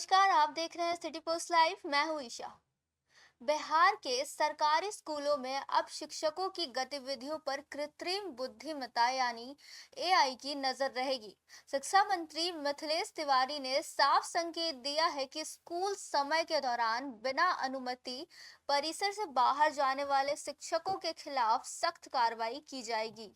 नमस्कार, आप देख रहे हैं सिटी पोस्ट लाइव। मैं हूं ईशा। बिहार के सरकारी स्कूलों में अब शिक्षकों की गतिविधियों पर कृत्रिम बुद्धिमत्ता यानी एआई की नजर रहेगी। शिक्षा मंत्री मिथिलेश तिवारी ने साफ संकेत दिया है कि स्कूल समय के दौरान बिना अनुमति परिसर से बाहर जाने वाले शिक्षकों के खिलाफ सख्त कार्रवाई की जाएगी।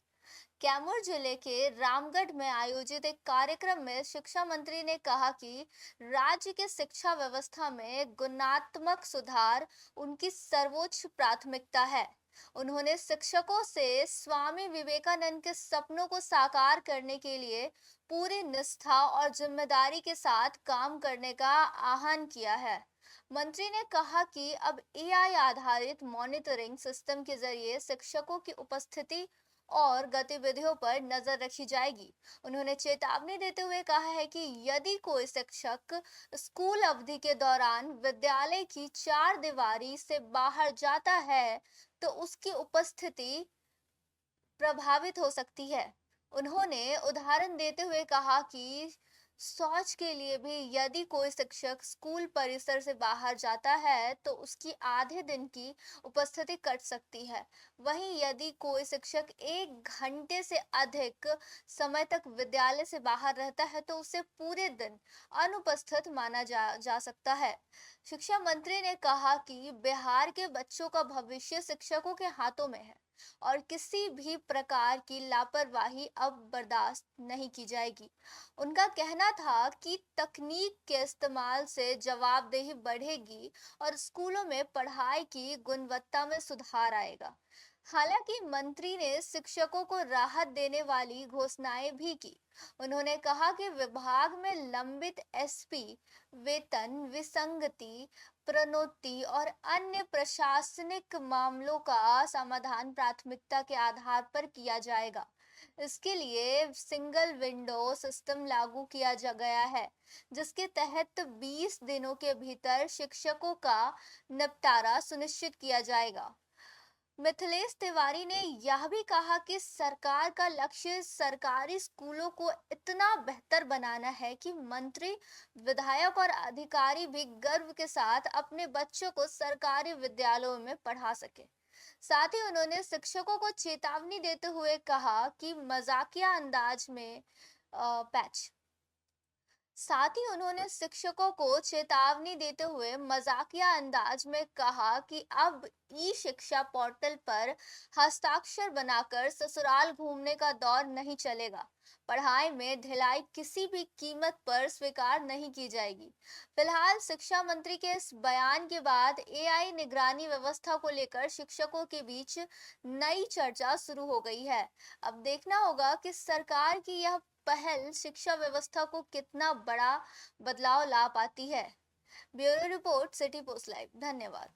कैमूर जिले के रामगढ़ में आयोजित एक कार्यक्रम में शिक्षा मंत्री ने कहा कि राज्य के शिक्षा व्यवस्था में गुणात्मक सुधार उनकी सर्वोच्च प्राथमिकता है। उन्होंने शिक्षकों से स्वामी विवेकानंद के सपनों को साकार करने के लिए पूरी निष्ठा और जिम्मेदारी के साथ काम करने का आह्वान किया है। मंत्री ने कहा कि अब एआई आधारित मॉनिटरिंग सिस्टम के जरिए शिक्षकों की उपस्थिति और गतिविधियों पर नजर रखी जाएगी। उन्होंने चेतावनी देते हुए कहा है कि यदि कोई शिक्षक स्कूल अवधि के दौरान विद्यालय की चार दीवारी से बाहर जाता है तो उसकी उपस्थिति प्रभावित हो सकती है। उन्होंने उदाहरण देते हुए कहा कि शौच के लिए भी यदि कोई शिक्षक स्कूल परिसर से बाहर जाता है तो उसकी आधे दिन की उपस्थिति कट सकती है। वहीं यदि कोई शिक्षक 1 घंटे से अधिक समय तक विद्यालय से बाहर रहता है तो उसे पूरे दिन अनुपस्थित माना जा सकता है। शिक्षा मंत्री ने कहा कि बिहार के बच्चों का भविष्य शिक्षकों के हाथों में है और किसी भी प्रकार की लापरवाही अब बर्दाश्त नहीं की जाएगी। उनका कहना था कि तकनीक के इस्तेमाल से जवाबदेही बढ़ेगी और स्कूलों में पढ़ाई की गुणवत्ता में सुधार आएगा। हालांकि मंत्री ने शिक्षकों को राहत देने वाली घोषणाएं भी की। उन्होंने कहा कि विभाग में लंबित एसपी वेतन विसंगति प्रोन्नति और अन्य प्रशासनिक मामलों का समाधान प्राथमिकता के आधार पर किया जाएगा। इसके लिए सिंगल विंडो सिस्टम लागू किया जा गया है, जिसके तहत 20 दिनों के भीतर शिक्षकों का निपटारा सुनिश्चित किया जाएगा। मिथिलेश तिवारी ने यह भी कहा कि सरकार का लक्ष्य सरकारी स्कूलों को इतना बेहतर बनाना है कि मंत्री, विधायक और अधिकारी भी गर्व के साथ अपने बच्चों को सरकारी विद्यालयों में पढ़ा सके। साथ ही उन्होंने शिक्षकों को चेतावनी देते हुए कहा कि मजाकिया अंदाज में पैच साथ ही उन्होंने शिक्षकों को चेतावनी देते हुए मजाकिया अंदाज में कहा कि अब ई शिक्षा पोर्टल पर हस्ताक्षर बनाकर ससुराल घूमने का दौर नहीं चलेगा। पढ़ाई में ढिलाई किसी भी कीमत पर स्वीकार नहीं की जाएगी। फिलहाल शिक्षा मंत्री के इस बयान के बाद एआई निगरानी व्यवस्था को लेकर शिक्षकों के बीच नई चर्चा शुरू हो गई है। अब देखना होगा कि सरकार की यह पहल शिक्षा व्यवस्था को कितना बड़ा बदलाव ला पाती है। Bureau report, city post live. धन्यवाद।